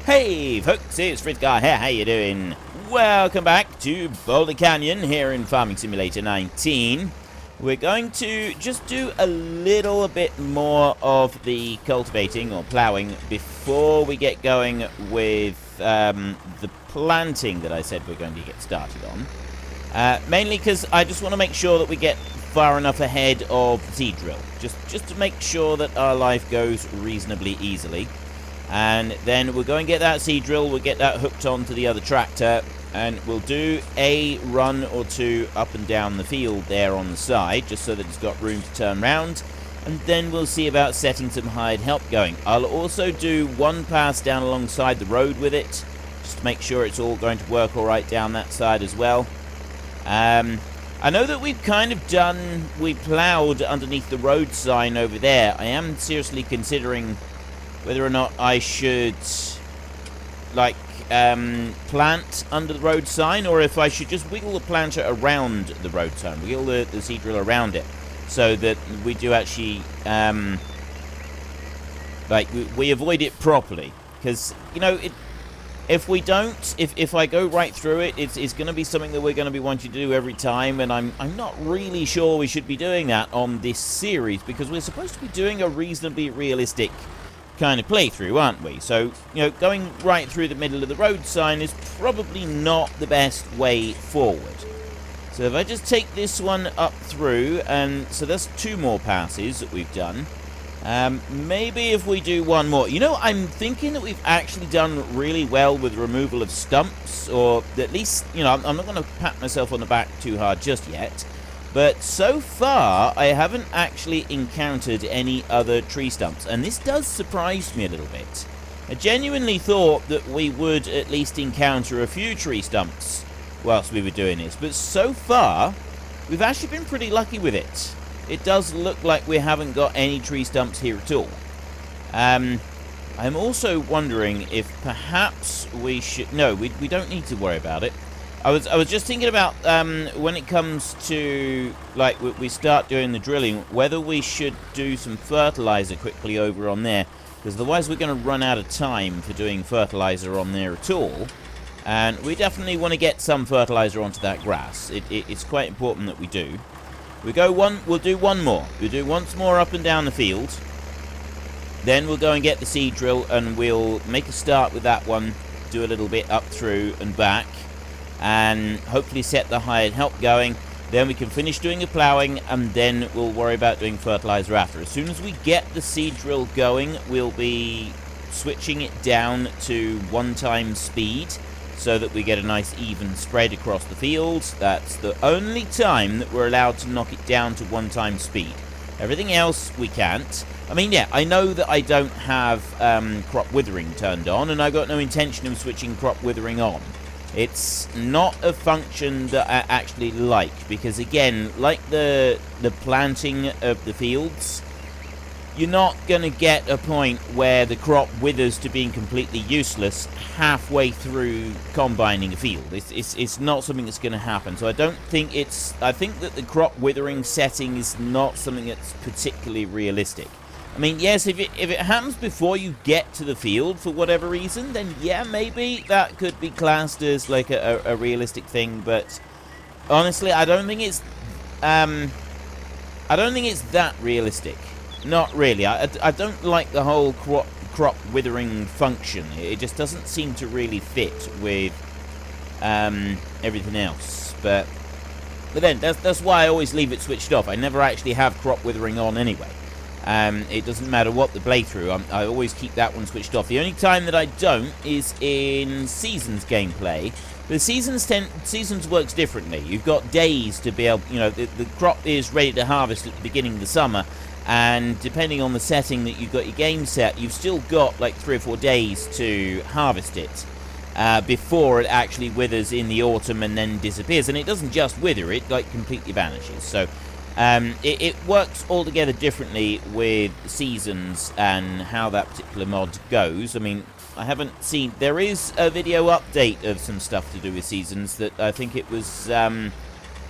Hey folks, it's Frithgar here, how you doing? Welcome back to Boulder Canyon here in Farming Simulator 19. We're going to just do a little bit more of the cultivating or ploughing before we get going with the planting that I said we're going to get started on. Mainly because I just want to make sure that we get far enough ahead of the seed drill, just to make sure that our life goes reasonably easily. And then we'll go and get that seed drill, we'll get that hooked onto the other tractor, and we'll do a run or two up and down the field there on the side, just so that it's got room to turn round, and then we'll see about setting some hired help going. I'll also do one pass down alongside the road with it, just to make sure it's all going to work alright down that side as well. I know that we've kind of we ploughed underneath the road sign over there. I am seriously considering whether or not I should, like, plant under the road sign, or if I should just wiggle the planter around the road sign, wiggle the seed drill around it, so that we do actually, like, we avoid it properly. Because, you know, if we don't, if I go right through it, it's going to be something that we're going to be wanting to do every time, and I'm not really sure we should be doing that on this series, because we're supposed to be doing a reasonably realistic kind of playthrough, aren't we? So, you know, going right through the middle of the road sign is probably not the best way forward. So if I just take this one up through, and so that's 2 more passes that we've done. Maybe if we do one more. You know, I'm thinking that we've actually done really well with removal of stumps, or at least, you know, I'm not going to pat myself on the back too hard just yet. But so far, I haven't actually encountered any other tree stumps, and this does surprise me a little bit. I genuinely thought that we would at least encounter a few tree stumps whilst we were doing this, but so far, we've actually been pretty lucky with it. It does look like we haven't got any tree stumps here at all. I'm also wondering if perhaps we should... No, we don't need to worry about it. I was just thinking about when it comes to, like, we start doing the drilling, whether we should do some fertilizer quickly over on there, because otherwise we're going to run out of time for doing fertilizer on there at all. And we definitely want to get some fertilizer onto that grass. It's quite important that we do. We'll do one more. We'll do once more up and down the field. Then we'll go and get the seed drill, and we'll make a start with that one, do a little bit up through and back, and hopefully set the hired help going. Then we can finish doing the ploughing, and then we'll worry about doing fertilizer after. As soon as we get the seed drill going, we'll be switching it down to 1x speed, so that we get a nice even spread across the fields. That's the only time that we're allowed to knock it down to 1x speed. Everything else we can't. I mean, yeah, I know that I don't have crop withering turned on, and I've got no intention of switching crop withering on. It's not a function that I actually like, because again, like the planting of the fields, you're not going to get a point where the crop withers to being completely useless halfway through combining a field. It's not something that's going to happen. So I don't think I think that the crop withering setting is not something that's particularly realistic. I mean, yes, if it happens before you get to the field for whatever reason, then yeah, maybe that could be classed as like a realistic thing. But honestly, I don't think it's that realistic. Not really. I don't like the whole crop withering function. It just doesn't seem to really fit with everything else. But then that's why I always leave it switched off. I never actually have crop withering on anyway. It doesn't matter what the playthrough. I always keep that one switched off. The only time that I don't is in Seasons gameplay. The Seasons works differently. You've got days to be able, you know, the crop is ready to harvest at the beginning of the summer, and depending on the setting that you've got your game set, you've still got like 3 or 4 days to harvest it before it actually withers in the autumn and then disappears. And it doesn't just wither, it like completely vanishes. So it works altogether differently with Seasons and how that particular mod goes. I mean, I haven't seen... There is a video update of some stuff to do with Seasons that I think it was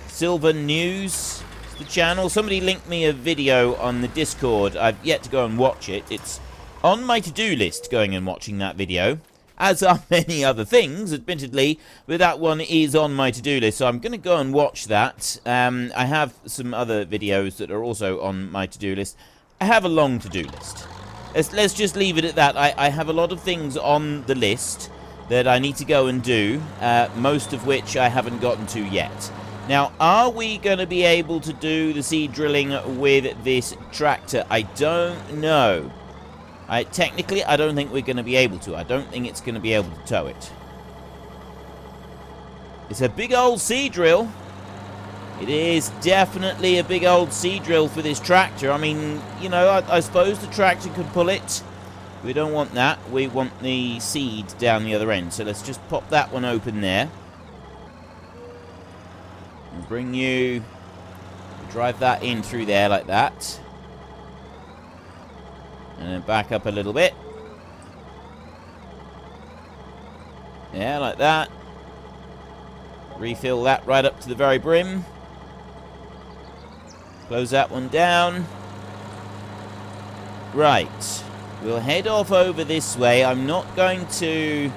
Silver News, the channel. Somebody linked me a video on the Discord. I've yet to go and watch it. It's on my to-do list, going and watching that video. as are many other things, admittedly, but that one is on my to-do list, so I'm going to go and watch that. I have some other videos that are also on my to-do list. I have a long to-do list. Let's just leave it at that. I have a lot of things on the list that I need to go and do, most of which I haven't gotten to yet. Now, are we going to be able to do the seed drilling with this tractor? I don't know. Technically, I don't think we're going to be able to. I don't think it's going to be able to tow it. It's a big old seed drill. It is definitely a big old seed drill for this tractor. I mean, you know, I suppose the tractor could pull it. We don't want that. We want the seed down the other end. So let's just pop that one open there. And bring you... drive that in through there like that. And then back up a little bit. Yeah, like that. Refill that right up to the very brim. Close that one down. Right. We'll head off over this way. I'm not going to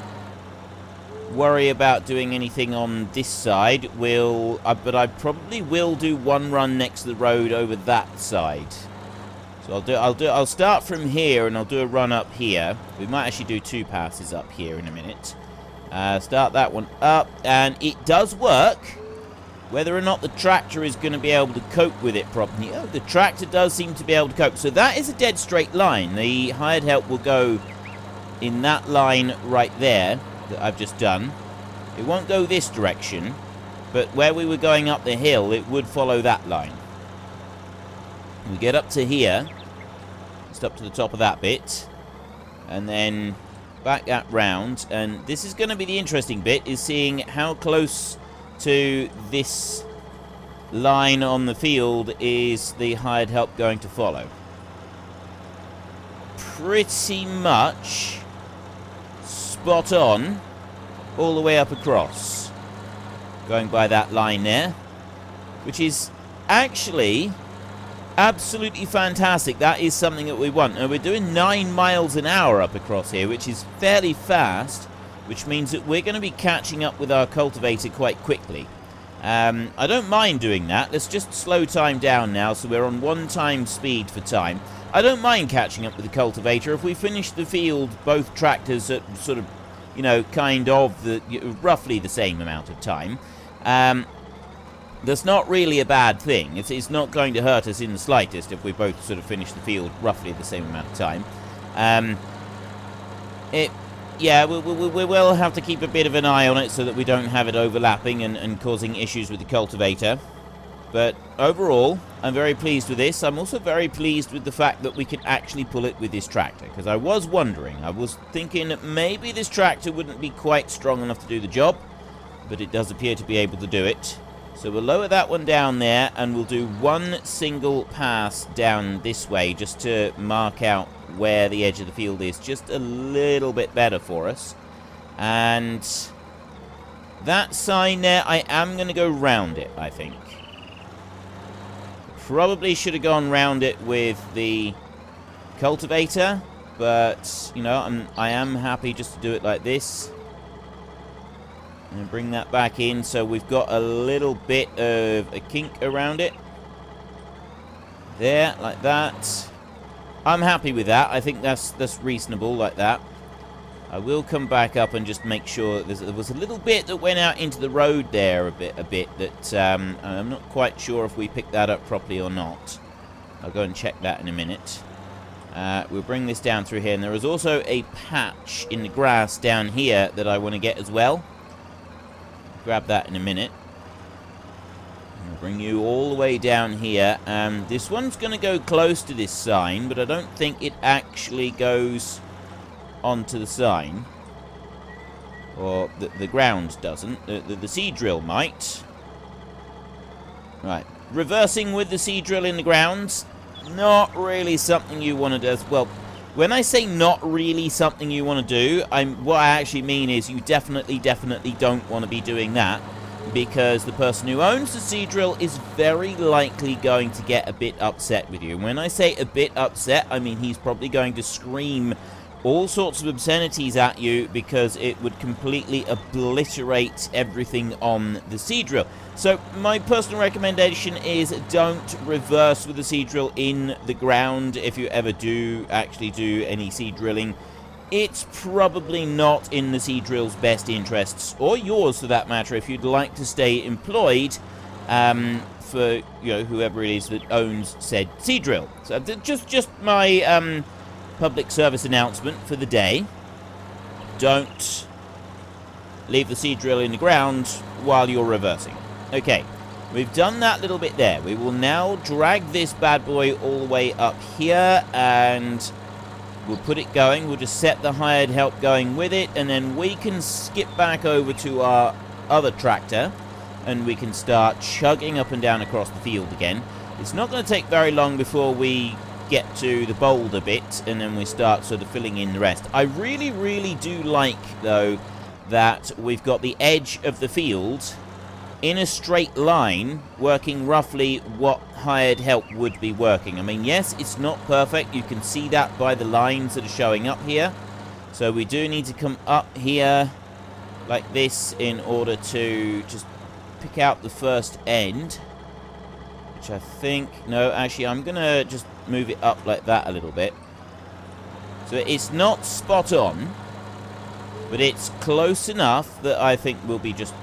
worry about doing anything on this side. But I probably will do one run next to the road over that side. So I'll start from here and I'll do a run up here. We might actually do 2 passes up here in a minute. Start that one up, and it does work. Whether or not the tractor is going to be able to cope with it properly. Oh, the tractor does seem to be able to cope. So that is a dead straight line. The hired help will go in that line right there that I've just done. It won't go this direction, but where we were going up the hill, it would follow that line. We get up to here, just up to the top of that bit, and then back that round. And this is going to be the interesting bit, is seeing how close to this line on the field is the hired help going to follow. Pretty much spot on all the way up across, going by that line there, which is actually absolutely fantastic. That is something that we want. And we're doing 9 miles an hour up across here, which is fairly fast, which means that we're going to be catching up with our cultivator quite quickly. I don't mind doing that. Let's just slow time down now, so we're on 1 time speed for time. I don't mind catching up with the cultivator. If we finish the field, both tractors at sort of, you know, kind of roughly the same amount of time, that's not really a bad thing. It's not going to hurt us in the slightest if we both sort of finish the field roughly the same amount of time. Yeah, we will have to keep a bit of an eye on it so that we don't have it overlapping and causing issues with the cultivator. But overall, I'm very pleased with this. I'm also very pleased with the fact that we can actually pull it with this tractor, because I was wondering, I was thinking that maybe this tractor wouldn't be quite strong enough to do the job, but it does appear to be able to do it. So we'll lower that one down there, and we'll do 1 single pass down this way just to mark out where the edge of the field is just a little bit better for us. And that sign there, I am going to go round it, I think. Probably should have gone round it with the cultivator, but, you know, I am happy just to do it like this. And bring that back in, so we've got a little bit of a kink around it. There, like that. I'm happy with that. I think that's reasonable, like that. I will come back up and just make sure that there was a little bit that went out into the road there a bit that I'm not quite sure if we picked that up properly or not. I'll go and check that in a minute. We'll bring this down through here, and there is also a patch in the grass down here that I want to get as well. Grab that in a minute. I'll bring you all the way down here. This one's going to go close to this sign, but I don't think it actually goes onto the sign. Or the ground doesn't. The seed drill might. Right. Reversing with the seed drill in the ground. Not really something you want to do. Well, when I say not really something you want to do, what I actually mean is you definitely don't want to be doing that, because the person who owns the seed drill is very likely going to get a bit upset with you. And when I say a bit upset, I mean he's probably going to scream all sorts of obscenities at you because it would completely obliterate everything on the seed drill. So my personal recommendation is don't reverse with the seed drill in the ground if you ever do actually do any seed drilling. It's probably not in the seed drill's best interests, or yours for that matter, if you'd like to stay employed for whoever it is that owns said seed drill. So just my public service announcement for the day. Don't leave the seed drill in the ground while you're reversing. Okay, we've done that little bit there. We will now drag this bad boy all the way up here, and we'll put it going. We'll just set the hired help going with it, and then we can skip back over to our other tractor, and we can start chugging up and down across the field again. It's not going to take very long before we get to the Boulder bit, and then we start sort of filling in the rest. I really, really do like, though, that we've got the edge of the field in a straight line, working roughly what hired help would be working. I mean, yes, it's not perfect. You can see that by the lines that are showing up here. So we do need to come up here like this in order to just pick out the first end, which I think... No, actually, I'm going to just move it up like that a little bit. So it's not spot on, but it's close enough that I think we'll be just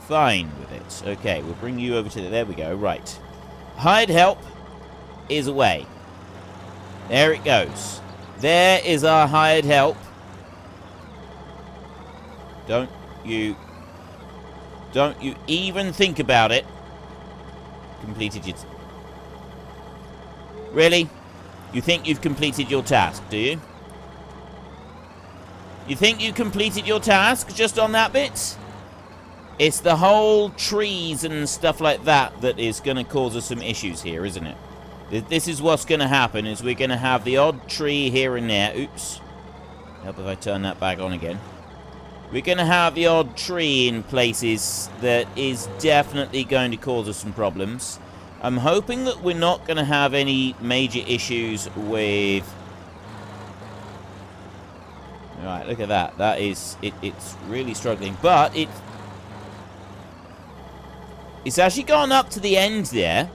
fine with it. Okay, we'll bring you over to there we go. Right. Hired help is away. There it goes. There is our hired help. Don't you even think about it. Completed it. Really? You think you've completed your task, do you? You think you completed your task just on that bit? It's the whole trees and stuff like that that is going to cause us some issues here, isn't it? This is what's going to happen, is we're going to have the odd tree here and there. Oops. Help if I turn that back on again. We're going to have the odd tree in places that is definitely going to cause us some problems. I'm hoping that we're not going to have any major issues with... Alright, look at that. That is... It's really struggling. But it's actually gone up to the end there.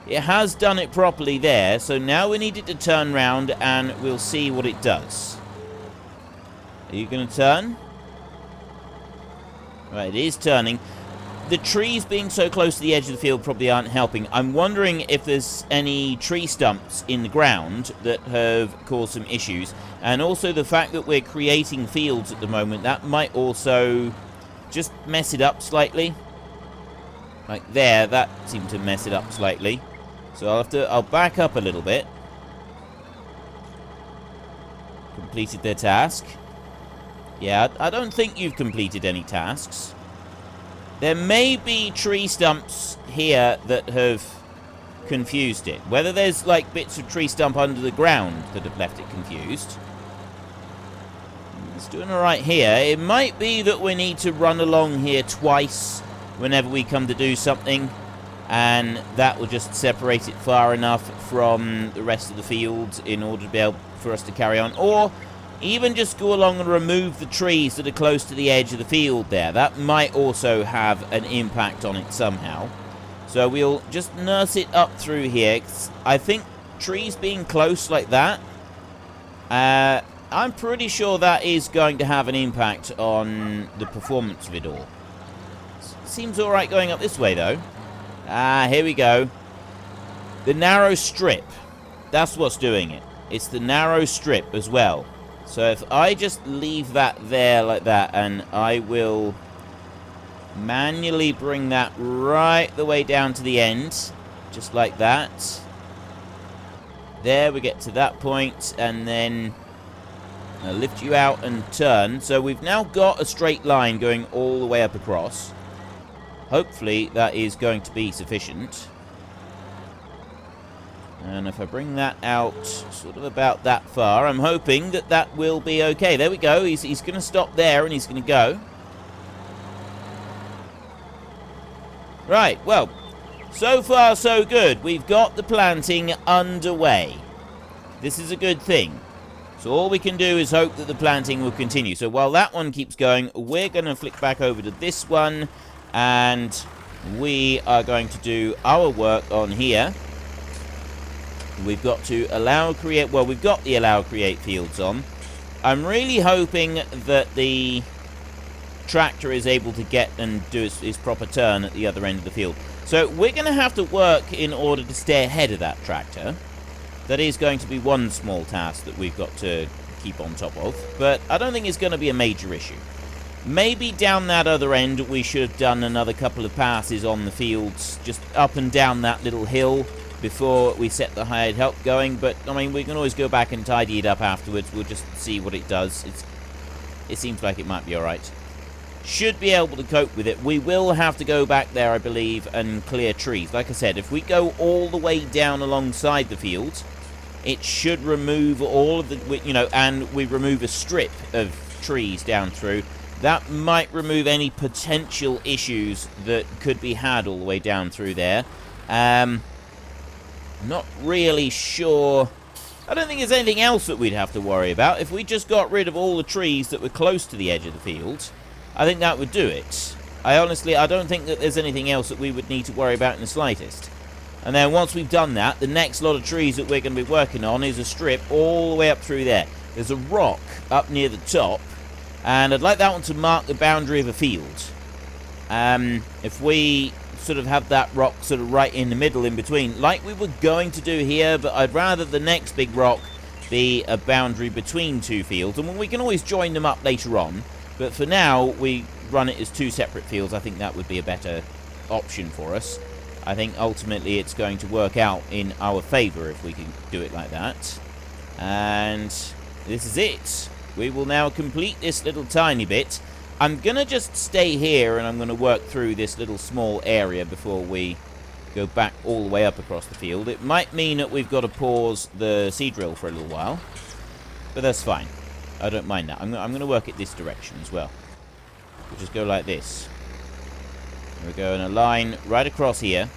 It has done it properly there. So now we need it to turn round and we'll see what it does. Are you going to turn? Right, it is turning. The trees being so close to the edge of the field probably aren't helping. I'm wondering if there's any tree stumps in the ground that have caused some issues. And also the fact that we're creating fields at the moment, that might also just mess it up slightly. Like there, that seemed to mess it up slightly. So I'll back up a little bit. Completed their task. Yeah, I don't think you've completed any tasks. There may be tree stumps here that have confused it. Whether there's like bits of tree stump under the ground that have left it confused. It's doing alright here. It might be that we need to run along here twice whenever we come to do something, and that will just separate it far enough from the rest of the field in order to be able for us to carry on. Or even just go along and remove the trees that are close to the edge of the field there. That might also have an impact on it somehow. So we'll just nurse it up through here. I think trees being close like that, I'm pretty sure that is going to have an impact on the performance of it all. Seems alright going up this way though. Here we go. The narrow strip. That's what's doing it. It's the narrow strip as well. So if I just leave that there like that, and I will manually bring that right the way down to the end, just like that. There, we get to that point, and then I'll lift you out and turn. So we've now got a straight line going all the way up across. Hopefully that is going to be sufficient. And if I bring that out sort of about that far, I'm hoping that that will be okay. There we go. He's going to stop there and he's going to go. Right, well, so far so good. We've got the planting underway. This is a good thing. So all we can do is hope that the planting will continue. So while that one keeps going, we're going to flick back over to this one, and we are going to do our work on here. We've got to allow create, well, we've got the allow create fields on. I'm really hoping that the tractor is able to get and do its proper turn at the other end of the field. So we're going to have to work in order to stay ahead of that tractor. That is going to be one small task that we've got to keep on top of, but I don't think it's going to be a major issue. Maybe down that other end we should have done another couple of passes on the fields, just up and down that little hill before we set the hired help going, but I mean we can always go back and tidy it up afterwards. We'll just see what it does. It seems like it might be alright. Should be able to cope with it. We will have to go back there, I believe, and clear trees. Like I said, if we go all the way down alongside the field, it should remove all of the, you know, and we remove a strip of trees down through. That might remove any potential issues that could be had all the way down through there. Not really sure. I don't think there's anything else that we'd have to worry about. If we just got rid of all the trees that were close to the edge of the field, I think that would do it. I don't think that there's anything else that we would need to worry about in the slightest. And then once we've done that, the next lot of trees that we're going to be working on is a strip all the way up through there. There's a rock up near the top, and I'd like that one to mark the boundary of a field. If we sort of have that rock sort of right in the middle in between, like we were going to do here, but I'd rather the next big rock be a boundary between two fields, and we can always join them up later on, but for now we run it as two separate fields. I think that would be a better option for us. I think ultimately it's going to work out in our favour if we can do it like that. And this is it. We will now complete this little tiny bit. I'm going to just stay here and I'm going to work through this little small area before we go back all the way up across the field. It might mean that we've got to pause the seed drill for a little while, but that's fine. I don't mind that. I'm going to work it this direction as well. We'll just go like this. We'll go in a line right across here,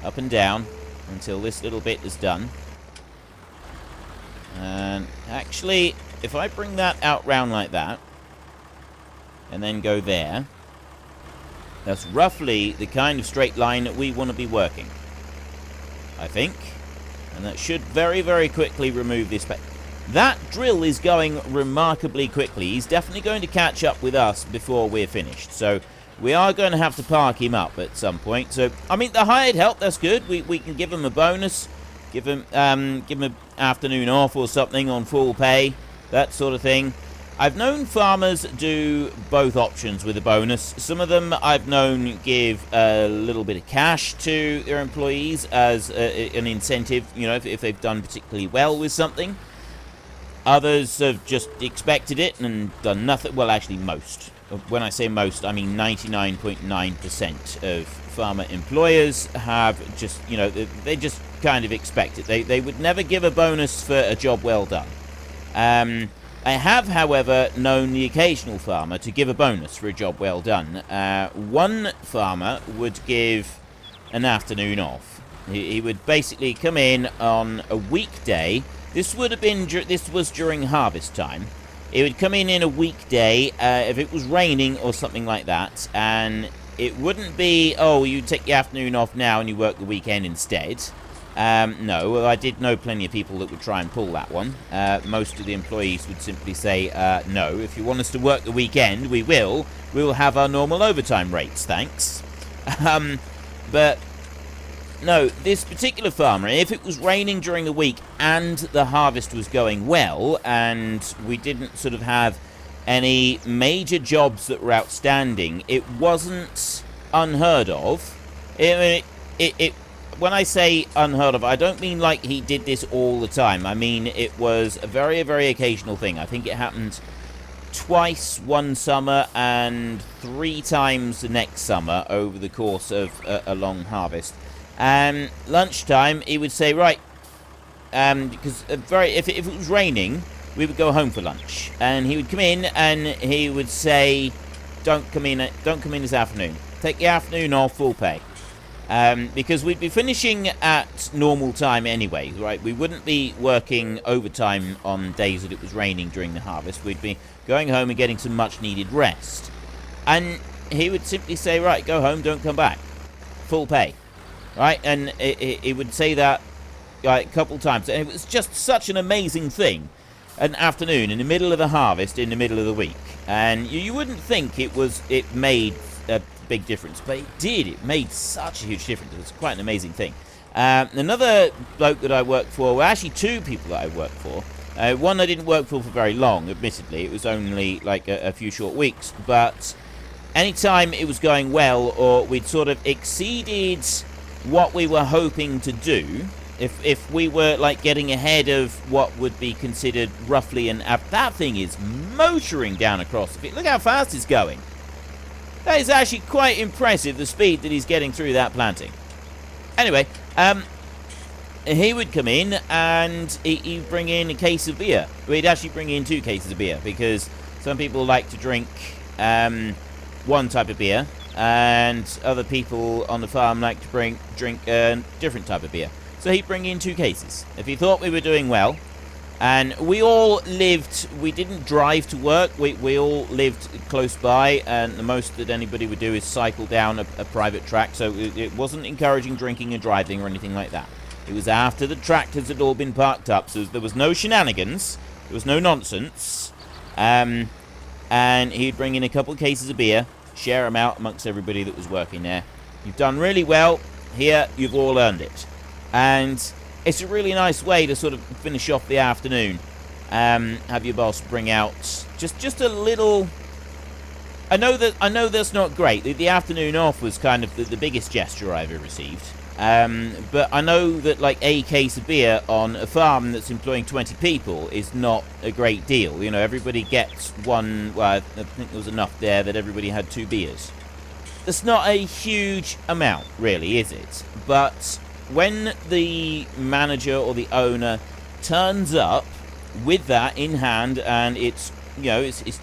up and down, until this little bit is done. And actually, if I bring that out round like that, and then go there, that's roughly the kind of straight line that we want to be working, I think. And that should very, very quickly remove this. That drill is going remarkably quickly. He's definitely going to catch up with us before we're finished. So we are going to have to park him up at some point. So, I mean, the hired help, that's good. We can give him a bonus. Give him an afternoon off or something on full pay. That sort of thing. I've known farmers do both options with a bonus. Some of them I've known give a little bit of cash to their employees as an incentive, you know, if they've done particularly well with something. Others have just expected it and done nothing. Well, actually, most. When I say most, I mean 99.9% of farmer employers have just, you know, they just kind of expect it. They would never give a bonus for a job well done. I have, however, known the occasional farmer to give a bonus for a job well done. One farmer would give an afternoon off. He would basically come in on a weekday. This was during harvest time. It would come in a weekday if it was raining or something like that, and it wouldn't be, oh, you take the afternoon off now and you work the weekend instead. No, I did know plenty of people that would try and pull that one. Most of the employees would simply say, no, if you want us to work the weekend, we will. We'll have our normal overtime rates, thanks. But no, this particular farmer, if it was raining during the week and the harvest was going well when we didn't sort of have any major jobs that were outstanding, it wasn't unheard of. When I say unheard of, I don't mean like he did this all the time. I mean it was a very, very occasional thing. I think it happened twice one summer and 3 times the next summer over the course of a long harvest. And lunchtime, he would say, right, because if it was raining, we would go home for lunch, and he would come in and he would say, don't come in this afternoon. Take the afternoon off, full pay. because we'd be finishing at normal time anyway, right? We wouldn't be working overtime on days that it was raining during the harvest. We'd be going home and getting some much needed rest. And he would simply say, right, go home, don't come back. Full pay. Right? And he would say that like, a couple times. And it was just such an amazing thing. An afternoon in the middle of the harvest, in the middle of the week. And you wouldn't think it made a big difference, but it did. It made such a huge difference. It was quite an amazing thing. Another bloke that I worked for, well, actually two people that I worked for. One I didn't work for very long, admittedly. It was only like a few short weeks. But anytime it was going well, or we'd sort of exceeded what we were hoping to do, if we were like getting ahead of what would be considered roughly that thing is motoring down across the field. Look how fast it's going. That is actually quite impressive, the speed that he's getting through that planting. Anyway, he would come in and he'd bring in a case of beer. We'd actually bring in 2 cases of beer, because some people like to drink one type of beer, and other people on the farm like to drink a different type of beer. So he'd bring in 2 cases. If he thought we were doing well, and we didn't drive to work, we all lived close by, and the most that anybody would do is cycle down a private track, so it wasn't encouraging drinking and driving or anything like that. It was after the tractors had all been parked up, so there was no shenanigans, there was no nonsense, and he'd bring in a couple of cases of beer, share them out amongst everybody that was working there. You've done really well, here, you've all earned it. And it's a really nice way to sort of finish off the afternoon. Have your boss bring out just a little. I know that's not great. The afternoon off was kind of the biggest gesture I've ever received. But I know that like a case of beer on a farm that's employing 20 people is not a great deal. You know, everybody gets one. Well, I think there was enough there that everybody had 2 beers. That's not a huge amount, really, is it? But when the manager or the owner turns up with that in hand, and it's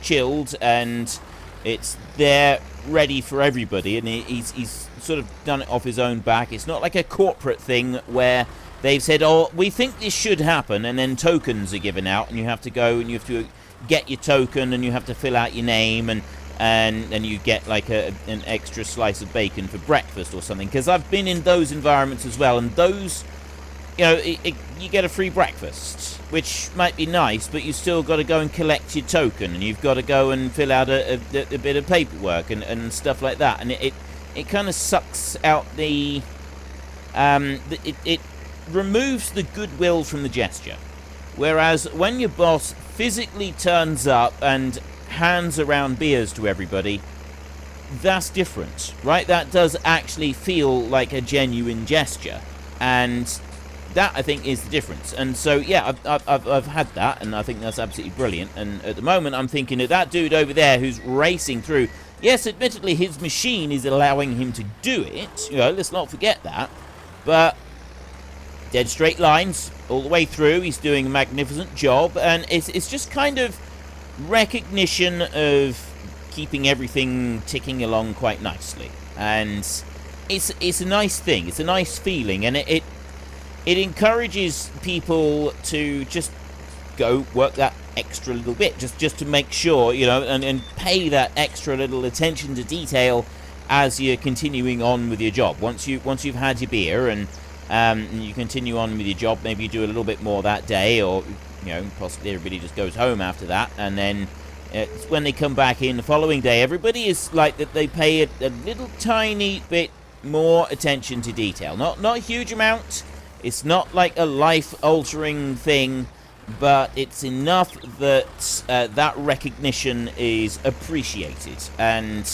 chilled and it's there ready for everybody, and he's sort of done it off his own back. It's not like a corporate thing where they've said, oh, we think this should happen, and then tokens are given out, and you have to go and you have to get your token, and you have to fill out your name, and you get like an extra slice of bacon for breakfast or something. Because I've been in those environments as well, and those, you get a free breakfast, which might be nice, but you still got to go and collect your token, and you've got to go and fill out a bit of paperwork and stuff like that, and it kind of sucks out it removes the goodwill from the gesture. Whereas when your boss physically turns up and hands around beers to everybody, that's different, right? That does actually feel like a genuine gesture, and that, I think, is the difference. And so, yeah, I've had that, and I think that's absolutely brilliant. And at the moment, I'm thinking that dude over there who's racing through, yes, admittedly, his machine is allowing him to do it, let's not forget that, but dead straight lines all the way through. He's doing a magnificent job, and it's just kind of recognition of keeping everything ticking along quite nicely, and it's a nice thing. It's a nice feeling, and it encourages people to just go work that extra little bit, just to make sure, and pay that extra little attention to detail as you're continuing on with your job. Once you've had your beer and you continue on with your job, maybe you do a little bit more that day, or possibly everybody just goes home after that, and then when they come back in the following day, everybody is like that. They pay a little tiny bit more attention to detail. Not a huge amount. It's not like a life-altering thing, but it's enough that that recognition is appreciated, and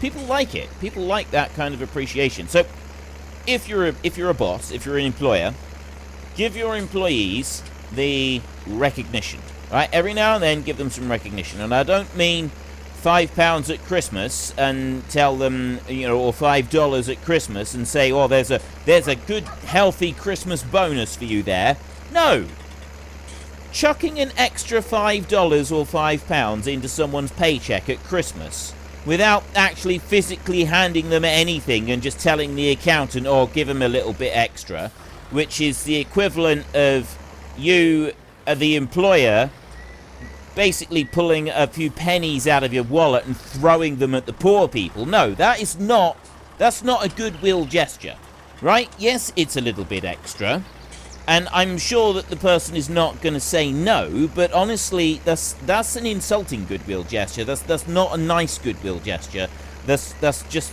people like it. People like that kind of appreciation. So, if you're a boss, if you're an employer, give your employees the recognition, right? Every now and then, give them some recognition, and I don't mean £5 at Christmas and tell them, or $5 at Christmas and say, oh, there's a good healthy Christmas bonus for you there. No, chucking an extra $5 or £5 into someone's paycheck at Christmas without actually physically handing them anything and just telling the accountant, or give them a little bit extra, which is the equivalent of you, the employer, basically pulling a few pennies out of your wallet and throwing them at the poor people. No, that's not a goodwill gesture, right? Yes, it's a little bit extra, and I'm sure that the person is not going to say no, but honestly, that's an insulting goodwill gesture. That's not a nice goodwill gesture. That's just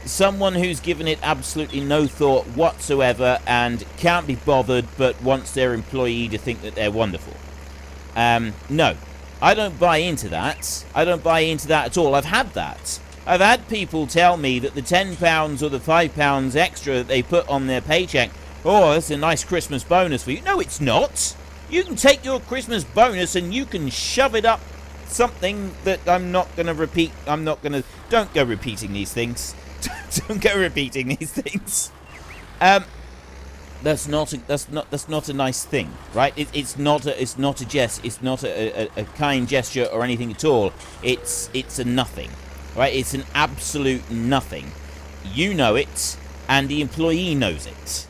someone who's given it absolutely no thought whatsoever and can't be bothered, but wants their employee to think that they're wonderful. No, I don't buy into that. I don't buy into that at all. I've had that. I've had people tell me that the £10 or the £5 extra that they put on their paycheck, oh, that's a nice Christmas bonus for you. No, it's not. You can take your Christmas bonus and you can shove it up something that I'm not going to repeat. Don't go repeating these things. Don't go repeating these things. That's not a nice thing, right? It's not a kind gesture or anything at all. It's a nothing, right? It's an absolute nothing. You know it, and the employee knows it.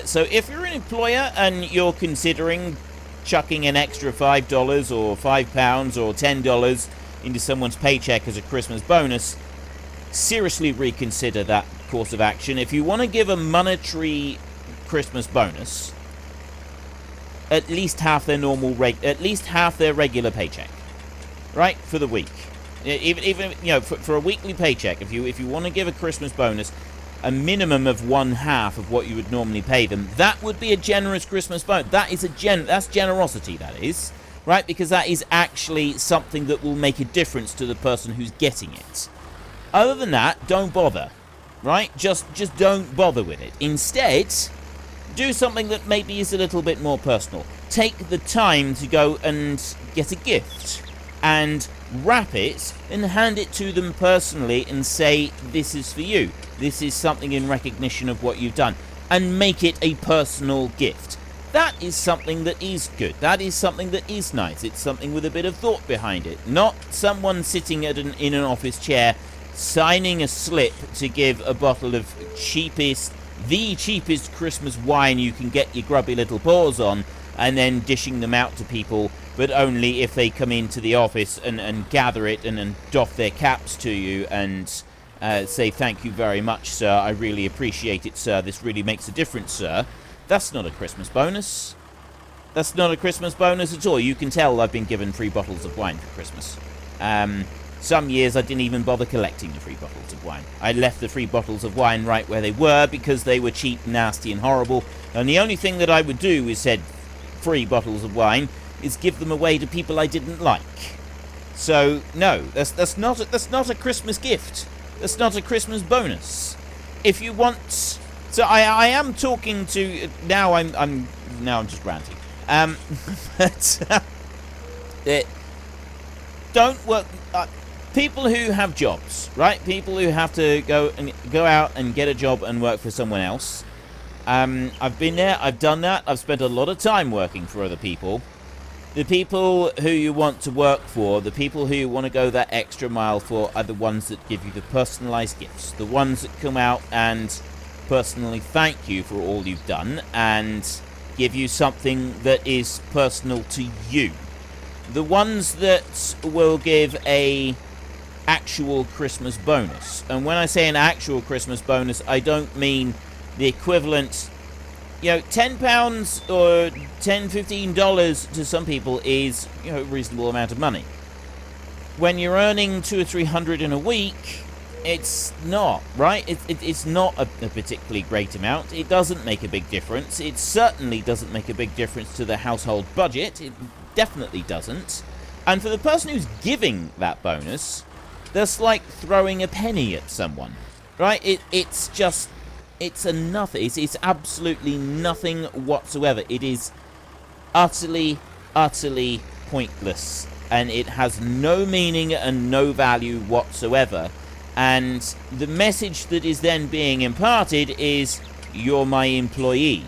So if you're an employer and you're considering chucking an extra $5 or £5 or $10 into someone's paycheck as a Christmas bonus, seriously reconsider that course of action. If you want to give a monetary Christmas bonus, at least half their regular paycheck, right, for the week. Even for a weekly paycheck, if you want to give a Christmas bonus, a minimum of one half of what you would normally pay them, that would be a generous Christmas bonus. That's generosity, that is, right? Because that is actually something that will make a difference to the person who's getting it. Other than that, don't bother, right? Just don't bother with it. Instead, do something that maybe is a little bit more personal. Take the time to go and get a gift and wrap it and hand it to them personally and say, this is for you. This is something in recognition of what you've done. And make it a personal gift. That is something that is good. That is something that is nice. It's something with a bit of thought behind it. Not someone sitting in an office chair signing a slip to give a bottle of the cheapest Christmas wine you can get your grubby little paws on, and then dishing them out to people, but only if they come into the office and gather it and doff their caps to you and say, thank you very much, sir, I really appreciate it, sir, this really makes a difference, sir. That's not a Christmas bonus. That's not a Christmas bonus at all. You can tell I've been given 3 bottles of wine for Christmas. Some years I didn't even bother collecting the 3 bottles of wine. I left the 3 bottles of wine right where they were because they were cheap, nasty and horrible, and the only thing that I would do is said 3 bottles of wine is give them away to people I didn't like. So no, that's not a Christmas gift. That's not a Christmas bonus. If you want, so I am talking to now. I'm just ranting. But don't work. People who have jobs, right? People who have to go out and get a job and work for someone else. I've been there. I've done that. I've spent a lot of time working for other people. The people who you want to work for, the people who you want to go that extra mile for, are the ones that give you the personalized gifts. The ones that come out and personally thank you for all you've done and give you something that is personal to you. The ones that will give a actual Christmas bonus. And when I say an actual Christmas bonus, I don't mean the equivalent. £10 or $15 to some people is, a reasonable amount of money. When you're earning $200 or $300 in a week, it's not, right? It's not a particularly great amount. It doesn't make a big difference. It certainly doesn't make a big difference to the household budget. It definitely doesn't. And for the person who's giving that bonus, that's like throwing a penny at someone, right? It's a nothing. It's absolutely nothing whatsoever. It is utterly pointless. And it has no meaning and no value whatsoever. And the message that is then being imparted is, you're my employee.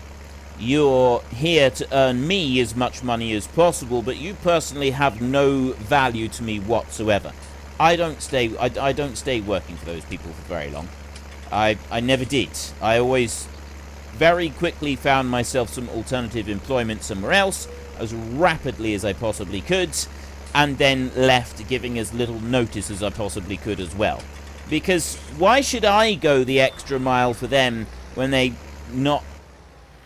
You're here to earn me as much money as possible, but you personally have no value to me whatsoever. I don't stay working for those people for very long. I never did. I always very quickly found myself some alternative employment somewhere else as rapidly as I possibly could, and then left giving as little notice as I possibly could as well. Because why should I go the extra mile for them when they not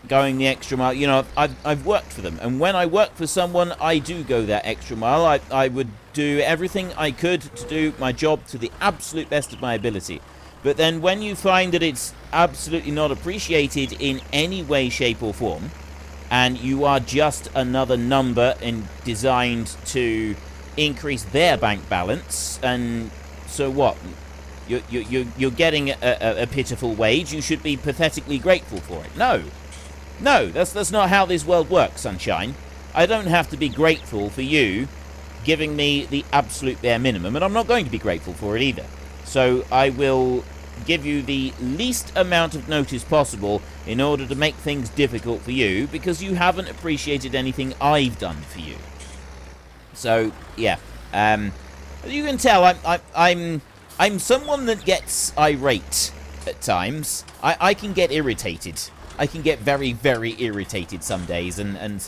going the extra mile? You know, I've worked for them, and when I work for someone, I do go that extra mile. I would do everything I could to do my job to the absolute best of my ability. But then when you find that it's absolutely not appreciated in any way, shape or form, and you are just another number and designed to increase their bank balance, and so what? You're getting a pitiful wage. You should be pathetically grateful for it. No, that's not how this world works, sunshine. I don't have to be grateful for you giving me the absolute bare minimum, and I'm not going to be grateful for it either. So I will give you the least amount of notice possible in order to make things difficult for you, because you haven't appreciated anything I've done for you. So yeah, as you can tell, I'm someone that gets irate at times. I can get irritated. I can get very, very irritated some days, and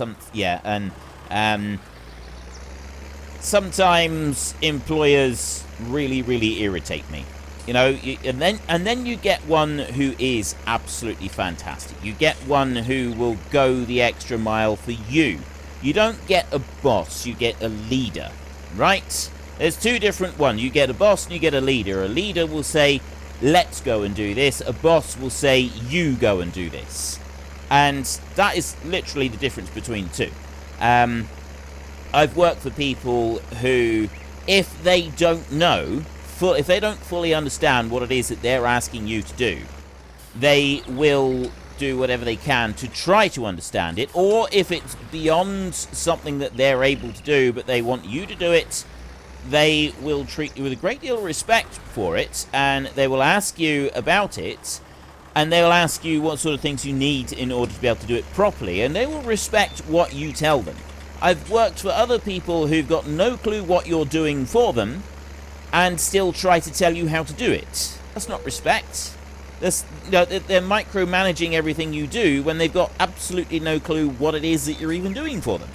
sometimes employers really, really irritate me. You know, and then you get one who is absolutely fantastic. You get one who will go the extra mile for you. You don't get a boss, you get a leader, right? There's two different ones. You get a boss and you get a leader. A leader will say, let's go and do this. A boss will say, you go and do this. And that is literally the difference between the two. I've worked for people who, if they don't know, if they don't fully understand what it is that they're asking you to do, they will do whatever they can to try to understand it. Or if it's beyond something that they're able to do, but they want you to do it, they will treat you with a great deal of respect for it, and they will ask you about it, and they will ask you what sort of things you need in order to be able to do it properly, and they will respect what you tell them. I've worked for other people who've got no clue what you're doing for them, and still try to tell you how to do it. That's not respect. They're micromanaging everything you do when they've got absolutely no clue what it is that you're even doing for them.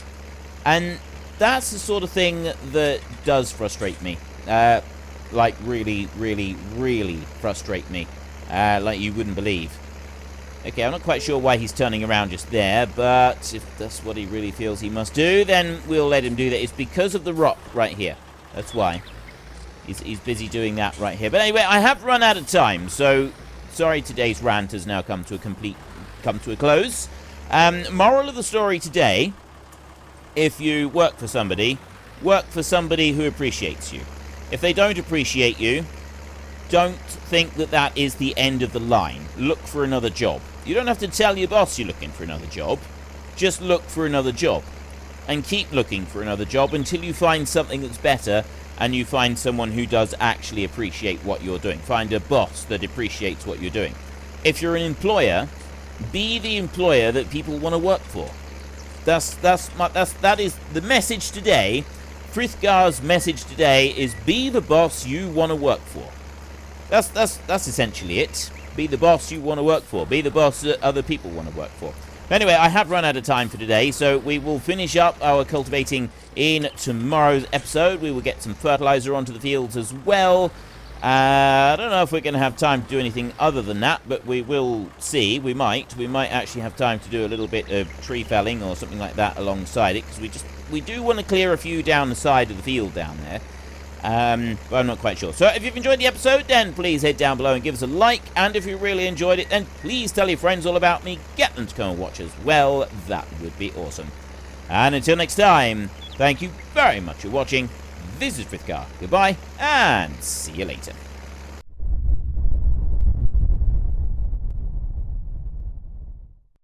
And that's the sort of thing that does frustrate me. Like really, really, really frustrate me. Like you wouldn't believe. Okay, I'm not quite sure why he's turning around just there, but if that's what he really feels he must do, then we'll let him do that. It's because of the rock right here. That's why. He's busy doing that right here. But anyway, I have run out of time, so sorry today's rant has now come to a close. Moral of the story today: if you work for somebody who appreciates you. If they don't appreciate you, don't think that that is the end of the line. Look for another job. You don't have to tell your boss you're looking for another job. Just look for another job. And keep looking for another job until you find something that's better, and you find someone who does actually appreciate what you're doing. Find a boss that appreciates what you're doing. If you're an employer, be the employer that people want to work for. That is the message today. Frithgar's message today is be the boss you want to work for. That's essentially it. Be the boss you want to work for. Be the boss that other people want to work for. Anyway, I have run out of time for today, so we will finish up our cultivating in tomorrow's episode. We will get some fertilizer onto the fields as well. I don't know if we're going to have time to do anything other than that, but we will see. We might actually have time to do a little bit of tree felling or something like that alongside it, because we do want to clear a few down the side of the field down there. But I'm not quite sure. So if you've enjoyed the episode, then please head down below and give us a like. And if you really enjoyed it, then please tell your friends all about me. Get them to come and watch as well. That would be awesome. And until next time, thank you very much for watching. This is Frithgar. Goodbye, and see you later.